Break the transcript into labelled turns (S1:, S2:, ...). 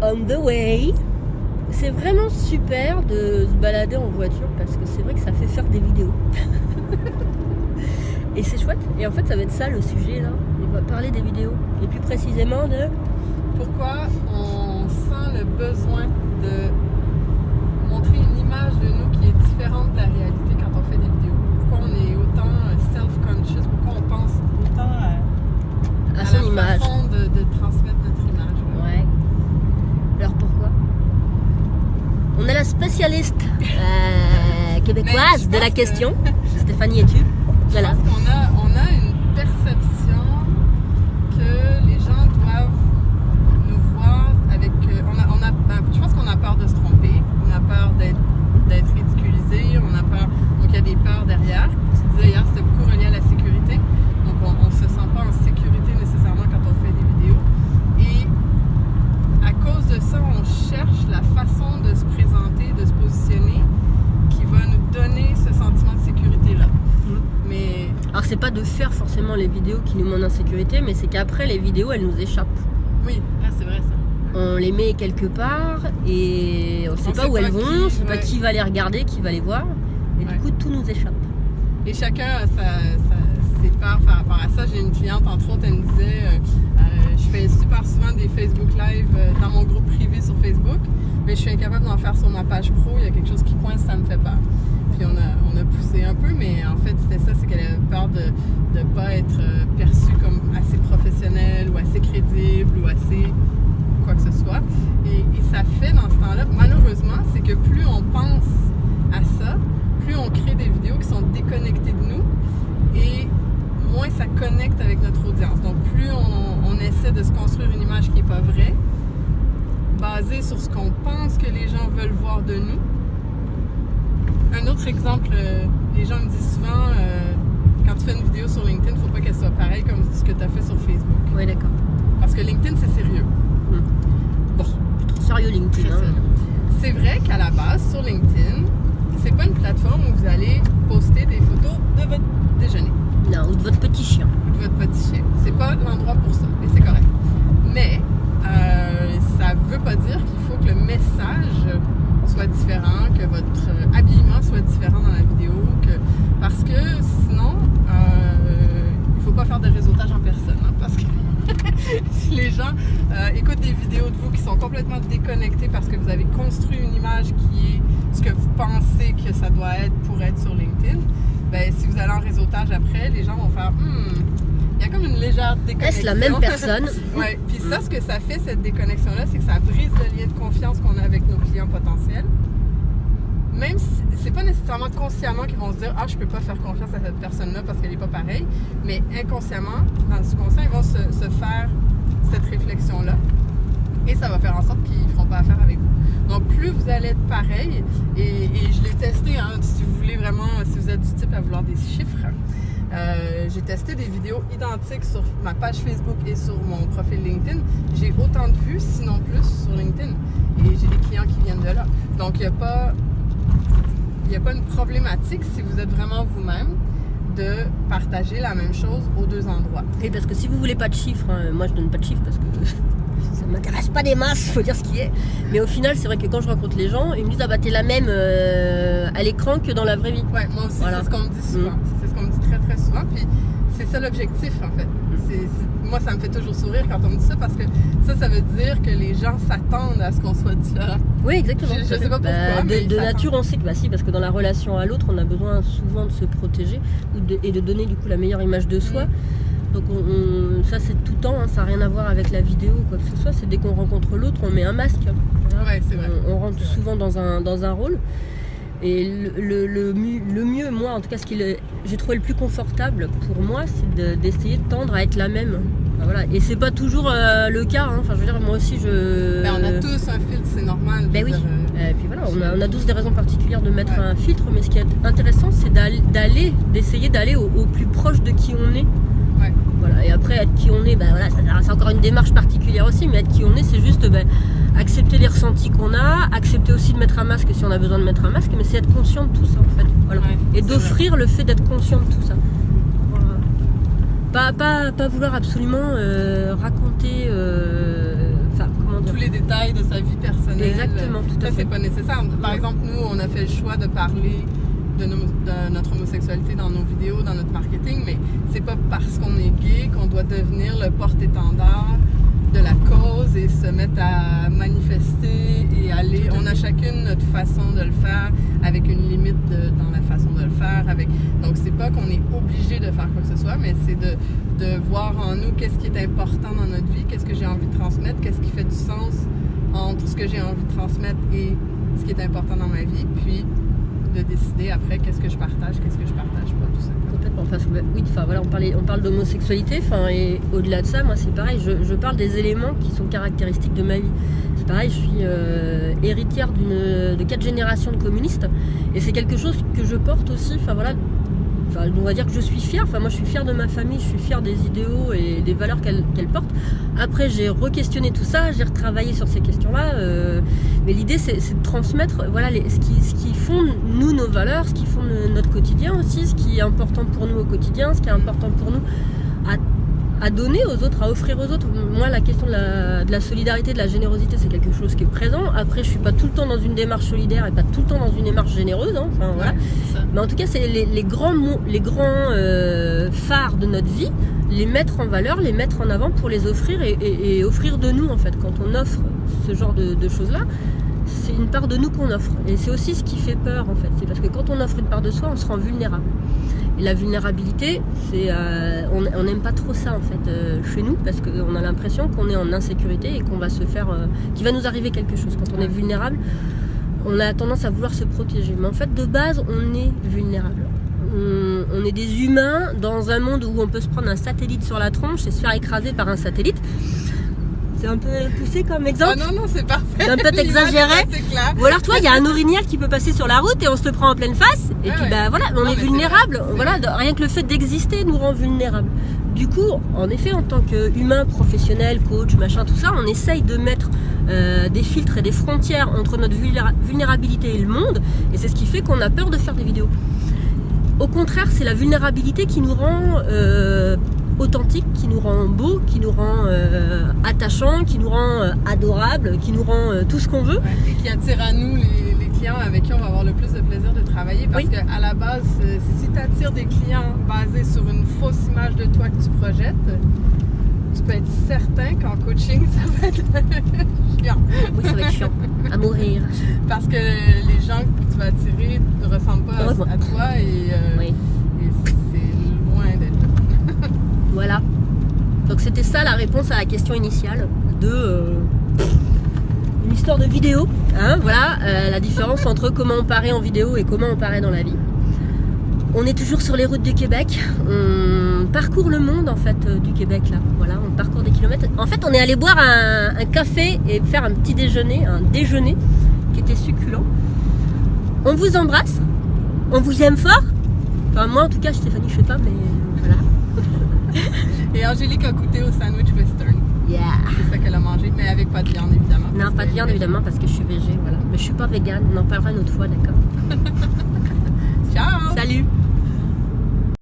S1: on the way. C'est vraiment super de se balader en voiture parce que c'est vrai que ça fait faire des vidéos. Et c'est chouette. Et en fait, ça va être ça le sujet là. On va parler des vidéos. Et plus précisément de
S2: pourquoi on sent le besoin de montrer une image de nous qui est différente de la réalité quand on fait des vidéos. Pourquoi on est autant self-conscious, pourquoi on pense autant
S1: à son
S2: la
S1: image.
S2: façon de transmettre notre image.
S1: Ouais. Alors pourquoi? On a la spécialiste québécoise de la question. Stéphanie, es-tu? Voilà.
S2: Je pense qu'on a une perception que les gens doivent nous voir avec... je pense qu'on a peur de se tromper, on a peur d'être ridiculisé, on a peur... Donc il y a des peurs derrière. Tu disais hier, c'était beaucoup relié à la sécurité. Donc on ne se sent pas en sécurité nécessairement quand on fait des vidéos. Et à cause de ça, on cherche la façon de se présenter, de se positionner qui va nous donner ce sentiment de sécurité-là. Mais...
S1: Alors c'est pas de faire forcément les vidéos qui nous mettent en sécurité, mais c'est qu'après les vidéos elles nous échappent.
S2: Oui, c'est vrai ça.
S1: On les met quelque part et on sait pas où elles vont, on sait pas qui va les regarder, qui va les voir. Et du coup tout nous échappe.
S2: Et chacun a ses peurs par rapport à ça. J'ai une cliente entre autres, elle me disait je fais super souvent des Facebook Live dans mon groupe privé sur Facebook, mais je suis incapable d'en faire sur ma page pro, il y a quelque chose qui coince, ça me fait peur. Puis on a poussé un peu, mais en fait c'était ça, c'est qu'elle avait peur de ne pas être perçue comme assez professionnelle ou assez crédible ou assez quoi que ce soit. Et ça fait dans ce temps-là, malheureusement, c'est que plus on pense à ça, plus on crée des vidéos qui sont déconnectées de nous et moins ça connecte avec notre audience. Donc plus on essaie de se construire une image qui n'est pas vraie, basée sur ce qu'on pense que les gens veulent voir de nous. Un autre exemple, les gens me disent souvent, quand tu fais une vidéo sur LinkedIn, il ne faut pas qu'elle soit pareille comme ce que tu as fait sur Facebook.
S1: Oui, d'accord.
S2: Parce que LinkedIn, c'est sérieux.
S1: Bon, trop sérieux LinkedIn.
S2: C'est vrai qu'à la base, sur LinkedIn, c'est pas une plateforme où vous allez poster des photos de votre déjeuner.
S1: Non, ou de votre petit chien.
S2: Ou de votre petit chien. C'est pas l'endroit pour ça, et c'est correct. Mais ça veut pas dire qu'il faut que le message soit différent, que votre habillement soit différent dans la vidéo, parce que sinon, il faut pas faire de réseautage en personne, hein, parce que si les gens écoutent des vidéos de vous qui sont complètement déconnectées parce que vous avez construit une image qui est ce que vous pensez que ça doit être pour être sur LinkedIn, ben, si vous allez en réseautage après, les gens vont faire il y a comme une légère déconnexion.
S1: Est-ce la même personne?
S2: Oui, puis ça, ce que ça fait, cette déconnexion-là, c'est que ça brise le lien de confiance qu'on a avec nos clients potentiels. Même si c'est pas nécessairement consciemment qu'ils vont se dire « Ah, je peux pas faire confiance à cette personne-là parce qu'elle est pas pareille », mais inconsciemment, dans le subconscient, ils vont se faire cette réflexion-là et ça va faire en sorte qu'ils ne feront pas affaire avec vous. Donc, plus vous allez être pareil, et je l'ai testé, hein, si vous voulez vraiment, si vous êtes du type à vouloir des chiffres, j'ai testé des vidéos identiques sur ma page Facebook et sur mon profil LinkedIn. J'ai autant de vues, sinon plus, sur LinkedIn. Et j'ai des clients qui viennent de là. Donc, il n'y a pas une problématique si vous êtes vraiment vous-même de partager la même chose aux deux endroits.
S1: Et parce que si vous voulez pas de chiffres, hein, moi je donne pas de chiffres parce que ça m'intéresse pas des masses, faut dire ce qui est. Mais au final, c'est vrai que quand je rencontre les gens, ils me disent ah bah t'es la même à l'écran que dans la vraie vie.
S2: Ouais, moi aussi, voilà. C'est ce qu'on me dit souvent. C'est ce qu'on me dit très très souvent. Puis c'est ça l'objectif en fait. Moi, ça me fait toujours sourire quand on me dit ça parce que ça veut dire que les gens s'attendent à ce qu'on soit différent.
S1: Oui, exactement.
S2: Je sais pas pourquoi.
S1: De nature, on sait que si, parce que dans la relation à l'autre, on a besoin souvent de se protéger et de donner du coup la meilleure image de soi. Donc ça c'est tout le temps, hein, ça n'a rien à voir avec la vidéo ou quoi que ce soit. C'est dès qu'on rencontre l'autre, on met un masque.
S2: Ouais, c'est vrai.
S1: On rentre souvent dans un rôle. Et le mieux, moi, en tout cas, ce que j'ai trouvé le plus confortable pour moi, c'est d'essayer de tendre à être la même. Enfin, voilà. Et c'est pas toujours le cas. Hein. Enfin, je veux dire, moi aussi,
S2: on a tous un filtre, c'est normal.
S1: Ben oui. Et puis voilà, on a tous des raisons particulières de mettre un filtre, mais ce qui est intéressant, c'est d'essayer d'aller au plus proche de qui on est.
S2: Ouais.
S1: Voilà. Et après, être qui on est, voilà, c'est encore une démarche particulière aussi, mais être qui on est, c'est juste accepter les ressentis qu'on a, accepter aussi de mettre un masque si on a besoin de mettre un masque, mais c'est être conscient de tout ça en fait. Voilà.
S2: Ouais,
S1: et d'offrir le fait d'être conscient de tout ça. Voilà. Pas vouloir absolument raconter
S2: tous les détails de sa personnel.
S1: Exactement, tout à
S2: Ça,
S1: fait.
S2: c'est pas nécessaire. Par exemple, nous, on a fait le choix de parler de notre homosexualité dans nos vidéos, dans notre marketing, mais c'est pas parce qu'on est gay qu'on doit devenir le porte-étendard de la cause et se mettre à manifester et aller. On a chacune notre façon de le faire, avec une limite dans la façon de le faire. Donc, c'est pas qu'on est obligé de faire quoi que ce soit, mais c'est de voir en nous qu'est-ce qui est important dans notre vie, qu'est-ce que j'ai envie de transmettre, qu'est-ce qui fait du sens entre ce que j'ai envie de transmettre et ce qui est important dans ma vie, puis de décider après qu'est-ce que je partage pas, tout ça.
S1: Complètement. Enfin, oui, enfin, voilà, on parle d'homosexualité, enfin, et au-delà de ça, moi c'est pareil, je parle des éléments qui sont caractéristiques de ma vie. C'est pareil, je suis héritière de 4 générations de communistes, et c'est quelque chose que je porte aussi, enfin voilà. Enfin, on va dire que je suis fière, enfin moi je suis fière de ma famille, je suis fière des idéaux et des valeurs qu'elle porte. Après j'ai re-questionné tout ça, j'ai retravaillé sur ces questions-là, mais l'idée c'est de transmettre voilà, ce qui font nous nos valeurs, ce qui font notre quotidien aussi, ce qui est important pour nous au quotidien, ce qui est important pour nous à donner aux autres, à offrir aux autres. Moi, la question de la solidarité, de la générosité, c'est quelque chose qui est présent. Après, je suis pas tout le temps dans une démarche solidaire et pas tout le temps dans une démarche généreuse. Hein. Enfin, voilà. Mais en tout cas, c'est les grands phares de notre vie, les mettre en valeur, les mettre en avant pour les offrir et offrir de nous, en fait. Quand on offre ce genre de choses-là, c'est une part de nous qu'on offre. Et c'est aussi ce qui fait peur, en fait. C'est parce que quand on offre une part de soi, on se rend vulnérable. Et la vulnérabilité, on n'aime pas trop ça en fait chez nous, parce qu'on a l'impression qu'on est en insécurité et qu'on va se faire, qu'il va nous arriver quelque chose. Quand on est vulnérable, on a tendance à vouloir se protéger. Mais en fait, de base, on est vulnérable. On est des humains dans un monde où on peut se prendre un satellite sur la tronche et se faire écraser par un satellite. C'est un peu poussé comme exemple.
S2: Ah non, c'est parfait.
S1: Un peu exagéré. Ou alors, toi, il y a un orignal qui peut passer sur la route et on se le prend en pleine face. Et puis, bah voilà, on est vulnérable. Voilà, rien que le fait d'exister nous rend vulnérables. Du coup, en effet, en tant qu'humain, professionnel, coach, machin, tout ça, on essaye de mettre des filtres et des frontières entre notre vulnérabilité et le monde. Et c'est ce qui fait qu'on a peur de faire des vidéos. Au contraire, c'est la vulnérabilité qui nous rend authentique, qui nous rend beau, qui nous rend attachant, qui nous rend adorable, qui nous rend tout ce qu'on veut.
S2: Et qui attire à nous les clients avec qui on va avoir le plus de plaisir de travailler. Parce qu'à la base, si tu attires des clients basés sur une fausse image de toi que tu projettes, tu peux être certain qu'en coaching, ça va être chiant.
S1: Oui, ça va être chiant, à mourir.
S2: Parce que les gens que tu vas attirer ne ressemblent pas à toi et c'est loin d'être là.
S1: Voilà. Donc c'était ça la réponse à la question initiale de une histoire de vidéo. Hein, voilà la différence entre comment on paraît en vidéo et comment on paraît dans la vie. On est toujours sur les routes du Québec. On parcourt le monde en fait du Québec là. Voilà, on parcourt des kilomètres. En fait, on est allé boire un café et faire un petit déjeuner, qui était succulent. On vous embrasse. On vous aime fort. Enfin moi en tout cas, Stéphanie, je sais pas, mais voilà.
S2: Et Angélique a goûté au sandwich western.
S1: Yeah.
S2: C'est ça qu'elle a mangé, mais avec pas de viande évidemment.
S1: Non, pas de viande évidemment parce que je suis végé, voilà. Mais je suis pas végane, on en parlera une autre fois, d'accord.
S2: Ciao.
S1: Salut.